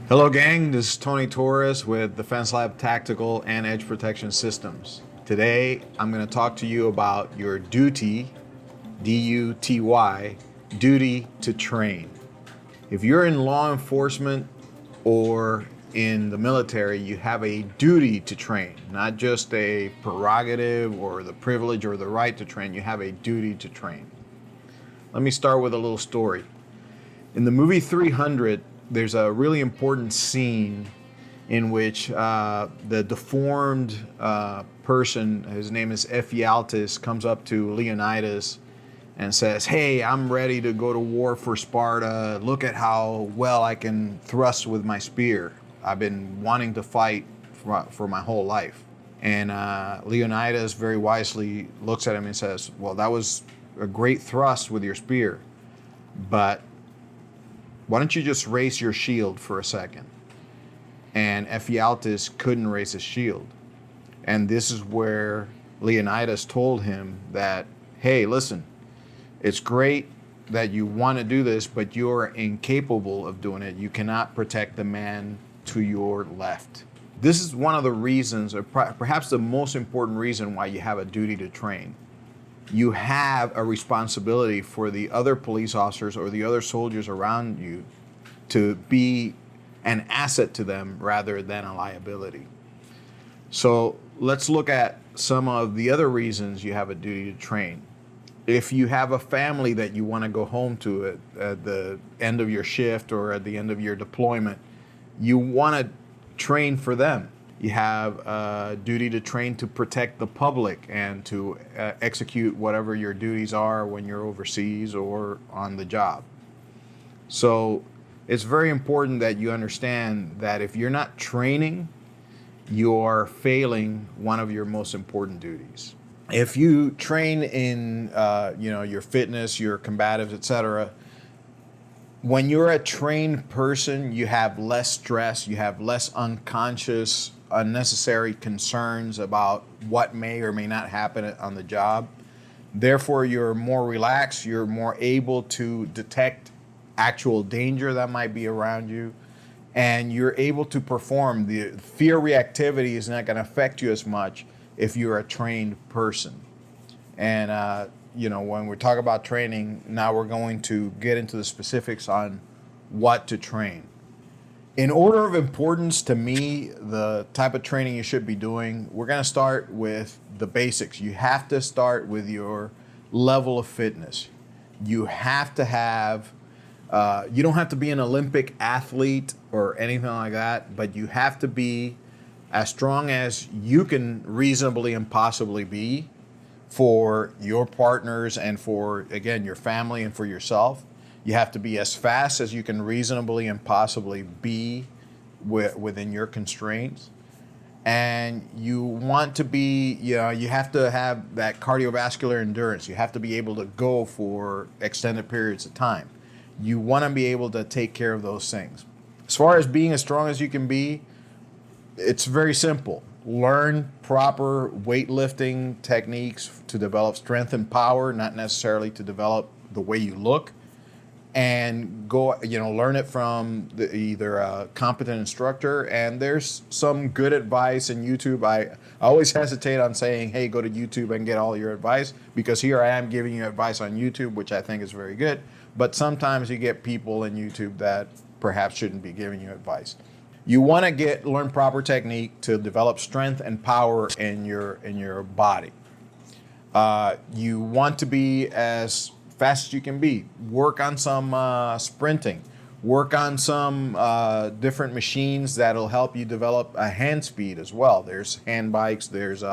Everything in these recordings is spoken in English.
Hello, gang. This is Tony Torres with Defense Lab Tactical and Edge Protection Systems. Today, I'm going to talk to you about your duty, D-U-T-Y, duty to train. If you're in law enforcement or in the military, you have a duty to train, not just a prerogative or the privilege or the right to train. You have a duty to train. Let me start with a little story. In the movie 300, there's a really important scene in which the deformed person, his name is Ephialtes, comes up to Leonidas and says, "Hey, I'm ready to go to war for Sparta. Look at how well I can thrust with my spear. I've been wanting to fight for my whole life." And Leonidas very wisely looks at him and says, "Well, that was a great thrust with your spear, but why don't you just raise your shield for a second?" And Ephialtes couldn't raise his shield. And this is where Leonidas told him that, "Hey, listen, it's great that you want to do this, but you're incapable of doing it. You cannot protect the man to your left." This is one of the reasons, or perhaps the most important reason, why you have a duty to train. You have a responsibility for the other police officers or the other soldiers around you to be an asset to them rather than a liability. So let's look at some of the other reasons you have a duty to train. If you have a family that you want to go home to at the end of your shift or at the end of your deployment, you want to train for them. You have a duty to train to protect the public and to execute whatever your duties are when you're overseas or on the job. So it's very important that you understand that if you're not training, you're failing one of your most important duties. If you train in your fitness, your combatives, etc., when you're a trained person, you have less stress, you have less unconscious, unnecessary concerns about what may or may not happen on the job. Therefore, you're more relaxed, you're more able to detect actual danger that might be around you, and you're able to perform. The fear reactivity is not going to affect you as much if you're a trained person. And when we talk about training, now we're going to get into the specifics on what to train. In order of importance to me, the type of training you should be doing, we're going to start with the basics. You have to start with your level of fitness. You have to have, you don't have to be an Olympic athlete or anything like that, but you have to be as strong as you can reasonably and possibly be for your partners and for, again, your family and for yourself. You have to be as fast as you can reasonably and possibly be within your constraints. And you want to be, you have to have that cardiovascular endurance. You have to be able to go for extended periods of time. You want to be able to take care of those things. As far as being as strong as you can be, it's very simple. Learn proper weightlifting techniques to develop strength and power, not necessarily to develop the way you look. And go, learn it from either a competent instructor. And there's some good advice in YouTube. I always hesitate on saying, "Hey, go to YouTube and get all your advice," because here I am giving you advice on YouTube, which I think is very good. But sometimes you get people in YouTube that perhaps shouldn't be giving you advice. You want to learn proper technique to develop strength and power in your body. You want to be as fast as you can be. Work on some sprinting. Work on some different machines that'll help you develop a hand speed as well. There's hand bikes, there's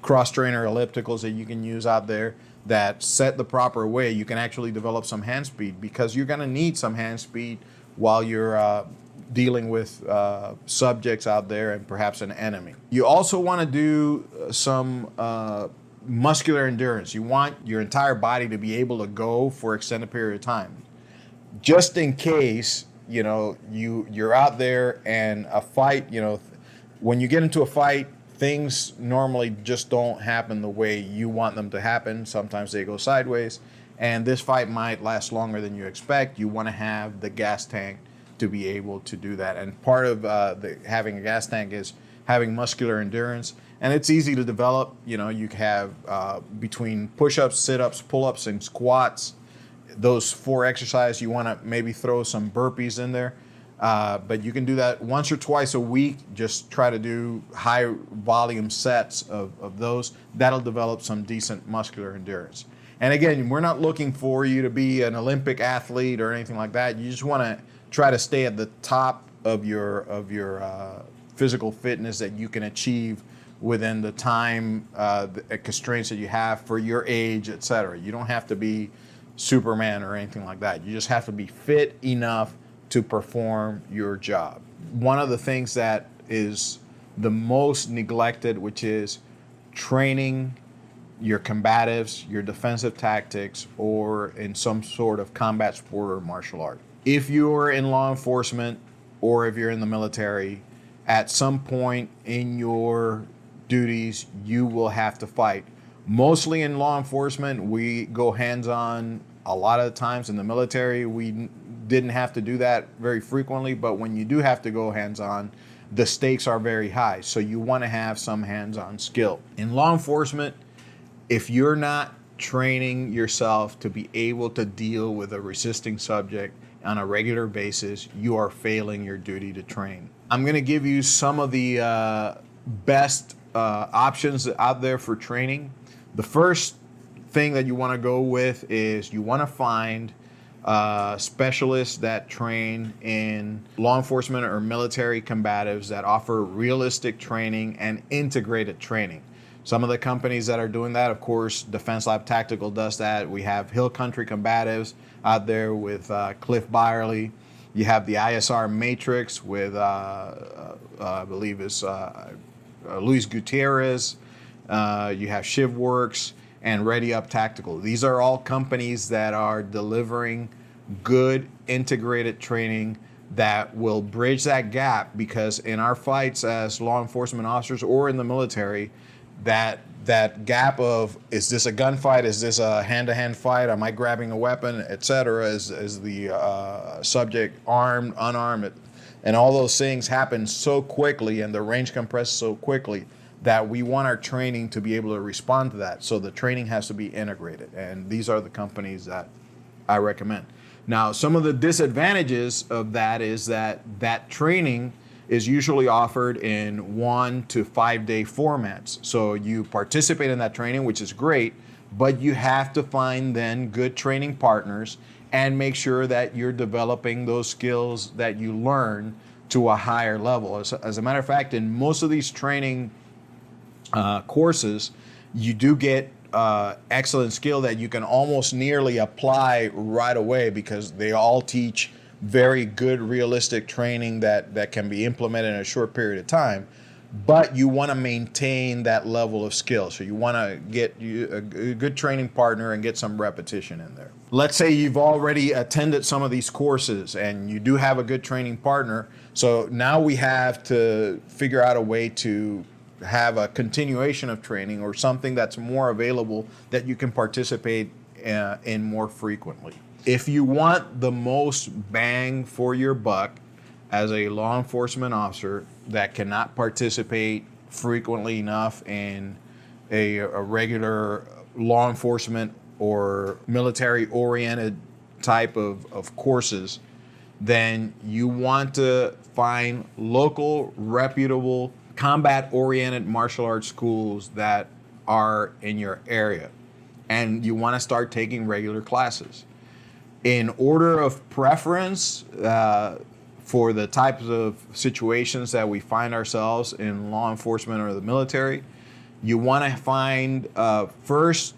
cross-trainer ellipticals that you can use out there that set the proper way. You can actually develop some hand speed because you're going to need some hand speed while you're dealing with subjects out there and perhaps an enemy. You also want to do some muscular endurance. You want your entire body to be able to go for extended period of time. Just in case, you're out there and a fight, when you get into a fight, things normally just don't happen the way you want them to happen. Sometimes they go sideways, and this fight might last longer than you expect. You want to have the gas tank to be able to do that. And part of having a gas tank is having muscular endurance. And it's easy to develop. You know, you have between push-ups, sit-ups, pull-ups, and squats, those 4 exercises, you want to maybe throw some burpees in there. But you can do that once or twice a week. Just try to do high volume sets of those. That'll develop some decent muscular endurance. And again, we're not looking for you to be an Olympic athlete or anything like that. You just want to try to stay at the top of your physical fitness that you can achieve within the time the constraints that you have for your age, et cetera. You don't have to be Superman or anything like that. You just have to be fit enough to perform your job. One of the things that is the most neglected, which is training your combatives, your defensive tactics, or in some sort of combat sport or martial art. If you're in law enforcement or if you're in the military, at some point in your duties, you will have to fight. Mostly in law enforcement, we go hands-on a lot of the times. In the military, we didn't have to do that very frequently, but when you do have to go hands-on, the stakes are very high. So you want to have some hands-on skill. In law enforcement, if you're not training yourself to be able to deal with a resisting subject on a regular basis, you are failing your duty to train. I'm going to give you some of the best options out there for training. The first thing that you want to go with is you want to find specialists that train in law enforcement or military combatives that offer realistic training and integrated training. Some of the companies that are doing that, of course, Defense Lab Tactical does that. We have Hill Country Combatives out there with Cliff Byerly. You have the ISR Matrix with, I believe it's Luis Gutierrez. You have ShivWorks and Ready Up Tactical. These are all companies that are delivering good integrated training that will bridge that gap, because in our fights as law enforcement officers or in the military, that gap of, is this a gunfight, is this a hand-to-hand fight, am I grabbing a weapon, etc., is the subject armed, unarmed, and all those things happen so quickly and the range compresses so quickly that we want our training to be able to respond to that. So the training has to be integrated, and these are the companies that I recommend. Now, some of the disadvantages of that is that training is usually offered in 1 to 5 day formats. So you participate in that training, which is great, but you have to find then good training partners and make sure that you're developing those skills that you learn to a higher level. As a matter of fact, in most of these training courses, you do get excellent skill that you can almost nearly apply right away, because they all teach very good realistic training that can be implemented in a short period of time. But you want to maintain that level of skill. So you want to get a good training partner and get some repetition in there. Let's say you've already attended some of these courses and you do have a good training partner. So now we have to figure out a way to have a continuation of training, or something that's more available that you can participate in more frequently. If you want the most bang for your buck as a law enforcement officer that cannot participate frequently enough in a regular law enforcement or military-oriented type of courses, then you want to find local, reputable, combat-oriented martial arts schools that are in your area. And you want to start taking regular classes. In order of preference, for the types of situations that we find ourselves in law enforcement or the military, you want to find, first,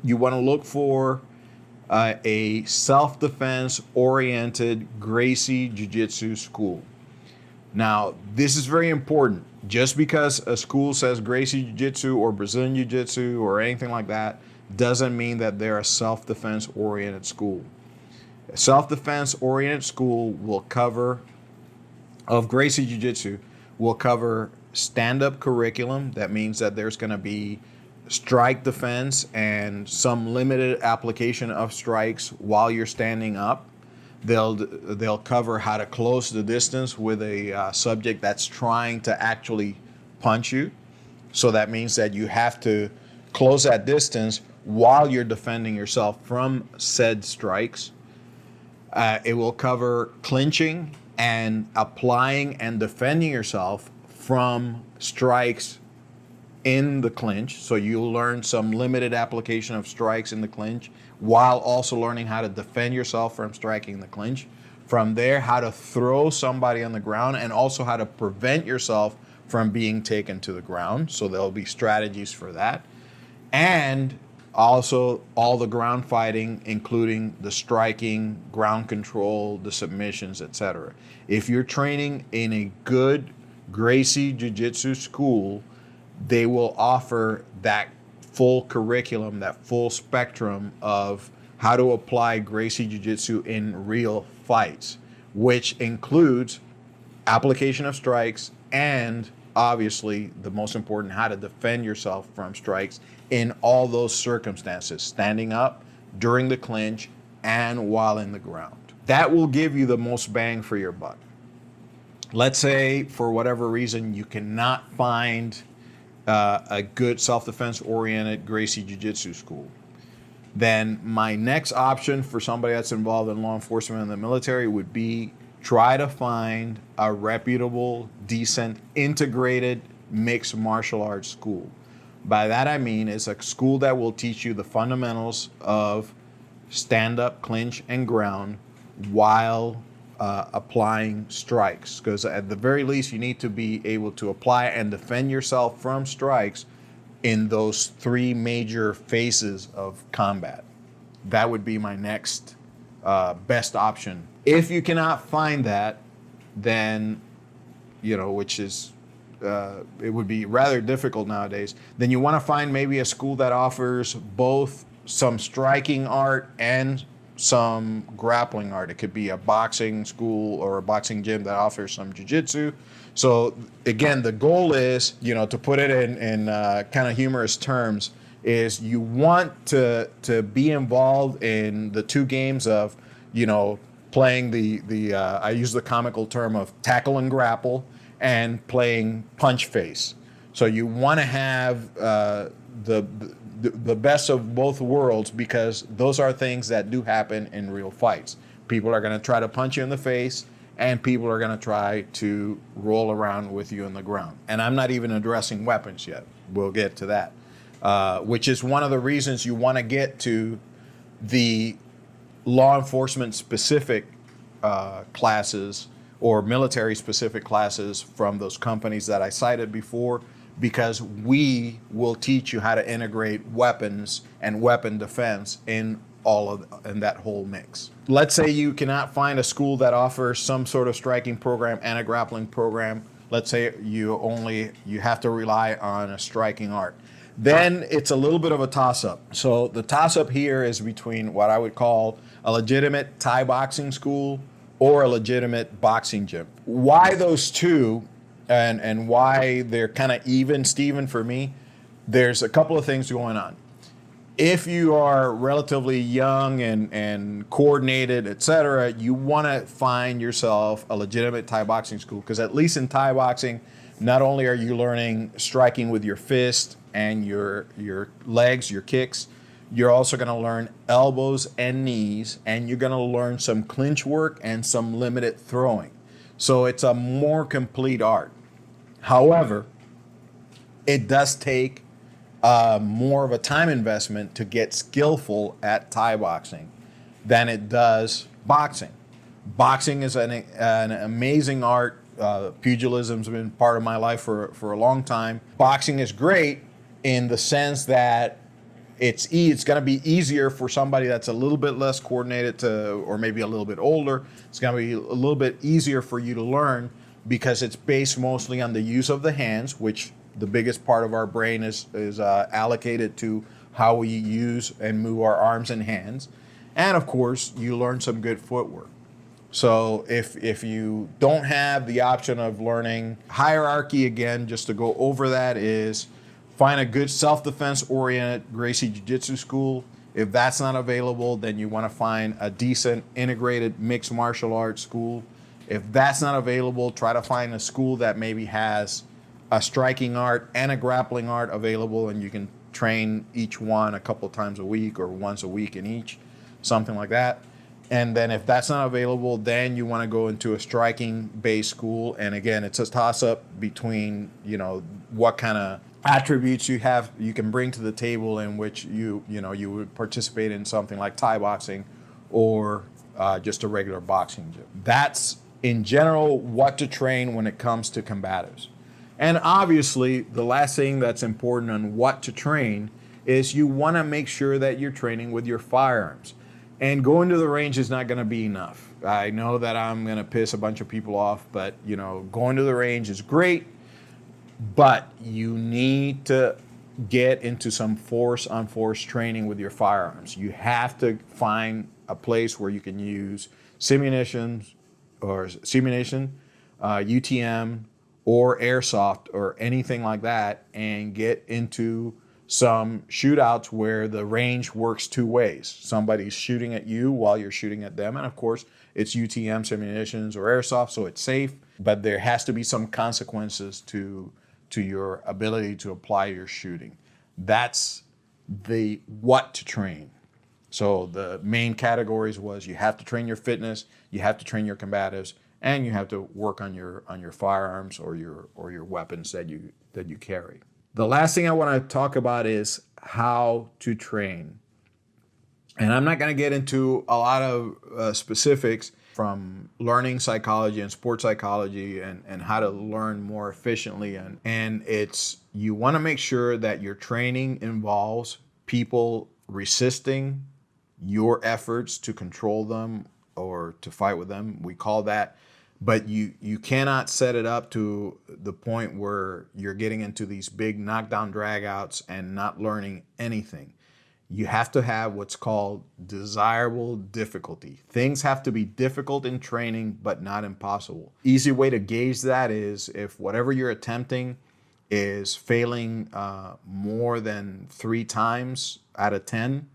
you want to look for a self-defense oriented Gracie Jiu-Jitsu school. Now, this is very important. Just because a school says Gracie Jiu-Jitsu or Brazilian Jiu-Jitsu or anything like that doesn't mean that they're a self-defense oriented school. A self-defense oriented school will cover, of Gracie Jiu-Jitsu, will cover stand-up curriculum. That means that there's going to be strike defense and some limited application of strikes while you're standing up. They'll cover how to close the distance with a subject that's trying to actually punch you. So that means that you have to close that distance while you're defending yourself from said strikes. It will cover clinching and applying and defending yourself from strikes in the clinch. So you'll learn some limited application of strikes in the clinch while also learning how to defend yourself from striking the clinch. From there, how to throw somebody on the ground and also how to prevent yourself from being taken to the ground. So there'll be strategies for that. And also all the ground fighting, including the striking, ground control, the submissions, etc. If you're training in a good Gracie Jiu-Jitsu school, they will offer that full curriculum, that full spectrum of how to apply Gracie Jiu-Jitsu in real fights, which includes application of strikes and obviously the most important, how to defend yourself from strikes in all those circumstances, standing up, during the clinch, and while in the ground. That will give you the most bang for your buck. Let's say for whatever reason you cannot find a good self-defense oriented Gracie Jiu-Jitsu school. Then my next option for somebody that's involved in law enforcement and the military would be try to find a reputable, decent, integrated mixed martial arts school. By that I mean it's a school that will teach you the fundamentals of stand-up, clinch, and ground while applying strikes. Because at the very least, you need to be able to apply and defend yourself from strikes in those three major phases of combat. That would be my next best option. If you cannot find that, then, which is, it would be rather difficult nowadays, then you want to find maybe a school that offers both some striking art and some grappling art. It could be a boxing school or a boxing gym that offers some jiu-jitsu. So again, the goal is, to put it in kind of humorous terms, is you want to be involved in the two games of, playing the I use the comical term of tackle and grapple and playing punch face. So you want to have the best of both worlds, because those are things that do happen in real fights. People are going to try to punch you in the face, and people are going to try to roll around with you on the ground. And I'm not even addressing weapons yet. We'll get to that, which is one of the reasons you want to get to the law enforcement specific classes or military specific classes from those companies that I cited before, because we will teach you how to integrate weapons and weapon defense in that whole mix. Let's say you cannot find a school that offers some sort of striking program and a grappling program. Let's say you have to rely on a striking art. Then it's a little bit of a toss-up. So the toss-up here is between what I would call a legitimate Thai boxing school or a legitimate boxing gym. Why those two and why they're kind of even, Steven, for me, there's a couple of things going on. If you are relatively young and coordinated, etc., you want to find yourself a legitimate Thai boxing school, because at least in Thai boxing, not only are you learning striking with your fist and your legs, your kicks, you're also going to learn elbows and knees, and you're going to learn some clinch work and some limited throwing. So it's a more complete art. However, it does take more of a time investment to get skillful at Thai boxing than it does boxing. Boxing is an amazing art. Pugilism's been part of my life for a long time. Boxing is great in the sense that it's going to be easier for somebody that's a little bit less coordinated or maybe a little bit older. It's going to be a little bit easier for you to learn, because it's based mostly on the use of the hands, which the biggest part of our brain is allocated to how we use and move our arms and hands. And of course, you learn some good footwork. So if you don't have the option of learning hierarchy, again, just to go over that, is find a good self-defense oriented Gracie Jiu-Jitsu school. If that's not available, then you want to find a decent integrated mixed martial arts school. If that's not available, try to find a school that maybe has a striking art and a grappling art available, and you can train each one a couple times a week or once a week in each, something like that. And then if that's not available, then you want to go into a striking based school. And again, it's a toss up between, what kind of attributes you can bring to the table in which you would participate in something like Thai boxing or just a regular boxing gym. That's in general what to train when it comes to combatives. And obviously, the last thing that's important on what to train is you want to make sure that you're training with your firearms. And going to the range is not going to be enough. I know that I'm going to piss a bunch of people off, but going to the range is great, but you need to get into some force-on-force training with your firearms. You have to find a place where you can use simunition, UTM, or airsoft, or anything like that, and get into some shootouts where the range works two ways. Somebody's shooting at you while you're shooting at them. And of course, it's UTM, simunitions, or airsoft, so it's safe. But there has to be some consequences to your ability to apply your shooting. That's the what to train. So the main categories was you have to train your fitness, you have to train your combatives, and you have to work on your firearms or your weapons that you carry. The last thing I want to talk about is how to train. And I'm not going to get into a lot of specifics from learning psychology and sports psychology and how to learn more efficiently. And it's, you want to make sure that your training involves people resisting your efforts to control them or to fight with them. We call that. But you cannot set it up to the point where you're getting into these big knockdown dragouts and not learning anything. You have to have what's called desirable difficulty. Things have to be difficult in training, but not impossible. Easy way to gauge that is if whatever you're attempting is failing more than 3 times out of 10,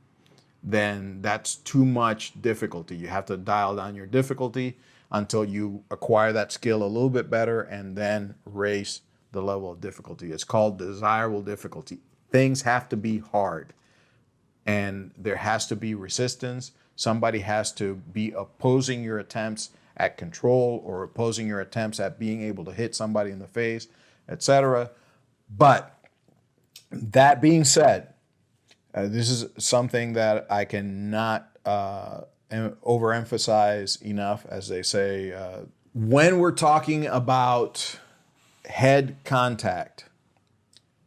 then that's too much difficulty. You have to dial down your difficulty until you acquire that skill a little bit better and then raise the level of difficulty. It's called desirable difficulty. Things have to be hard and there has to be resistance. Somebody has to be opposing your attempts at control or opposing your attempts at being able to hit somebody in the face, etc. But that being said, this is something that I cannot overemphasize enough, as they say. When we're talking about head contact,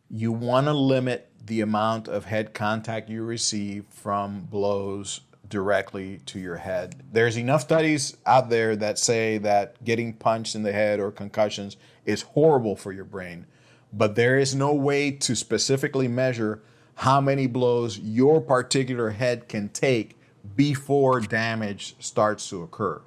you want to limit the amount of head contact you receive from blows directly to your head. There's enough studies out there that say that getting punched in the head or concussions is horrible for your brain, but there is no way to specifically measure how many blows your particular head can take before damage starts to occur.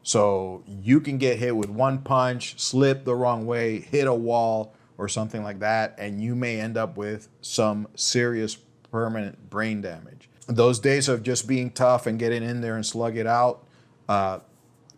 So you can get hit with one punch, slip the wrong way, hit a wall or something like that, and you may end up with some serious permanent brain damage. Those days of just being tough and getting in there and slug it out,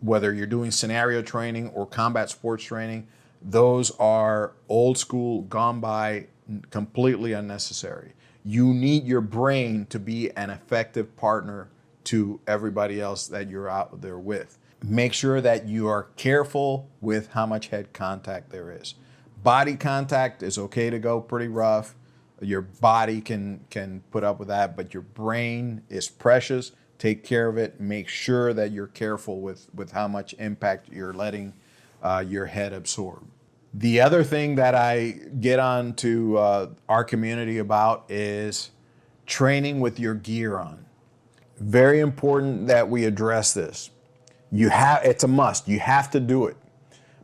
whether you're doing scenario training or combat sports training, those are old school, gone by, completely unnecessary. You need your brain to be an effective partner to everybody else that you're out there with. Make sure that you are careful with how much head contact there is. Body contact is okay to go pretty rough. Your body can put up with that, but your brain is precious. Take care of it. Make sure that you're careful with how much impact you're letting your head absorb. The other thing that I get on to our community about is training with your gear on. Very important that we address this. It's a must. You have to do it.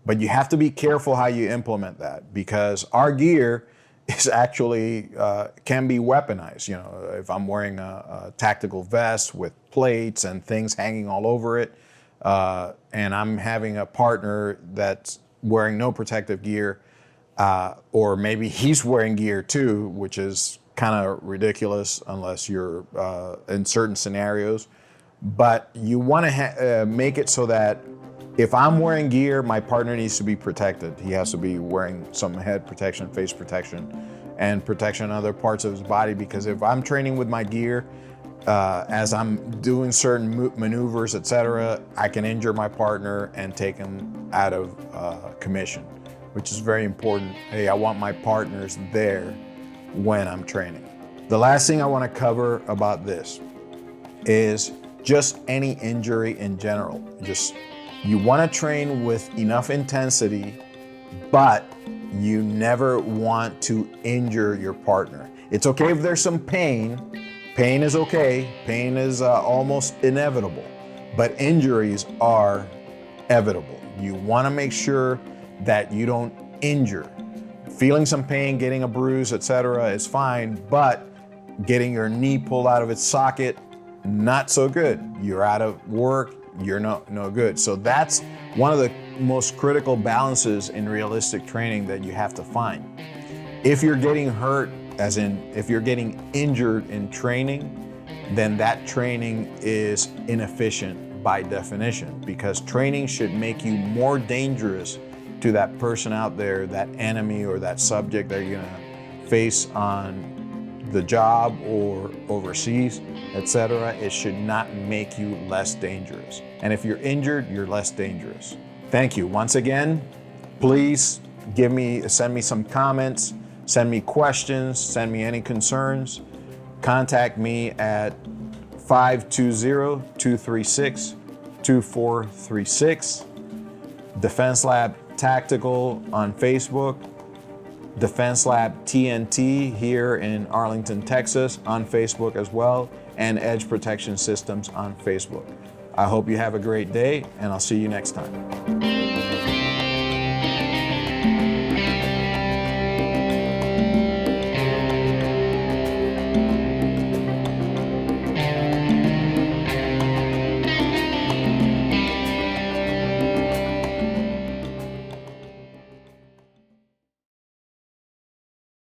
But you have to be careful how you implement that, because our gear is actually can be weaponized. If I'm wearing a tactical vest with plates and things hanging all over it, and I'm having a partner that's wearing no protective gear, or maybe he's wearing gear too, which is kind of ridiculous unless you're in certain scenarios. But you want to make it so that if I'm wearing gear, my partner needs to be protected. He has to be wearing some head protection, face protection, and protection on other parts of his body, because if I'm training with my gear, as I'm doing certain maneuvers, etc., I can injure my partner and take him out of commission, which is very important. Hey, I want my partners there when I'm training. The last thing I want to cover about this is just any injury in general. You want to train with enough intensity, but you never want to injure your partner. It's okay if there's some pain. Pain is okay. Pain is almost inevitable, but injuries are inevitable. You want to make sure that you don't injure. Feeling some pain, getting a bruise, etc. is fine, but getting your knee pulled out of its socket, not so good. You're out of work, you're no good. So that's one of the most critical balances in realistic training that you have to find. If you're getting hurt, as in if you're getting injured in training, then that training is inefficient by definition, because training should make you more dangerous to that person out there, that enemy or that subject that you're gonna face on the job or overseas, etc. It should not make you less dangerous. And if you're injured, you're less dangerous. Thank you. Once again, please send me some comments, send me questions, send me any concerns. Contact me at 520-236-2436. Defense Lab Tactical on Facebook. Defense Lab TNT here in Arlington, Texas on Facebook as well, and Edge Protection Systems on Facebook. I hope you have a great day, and I'll see you next time.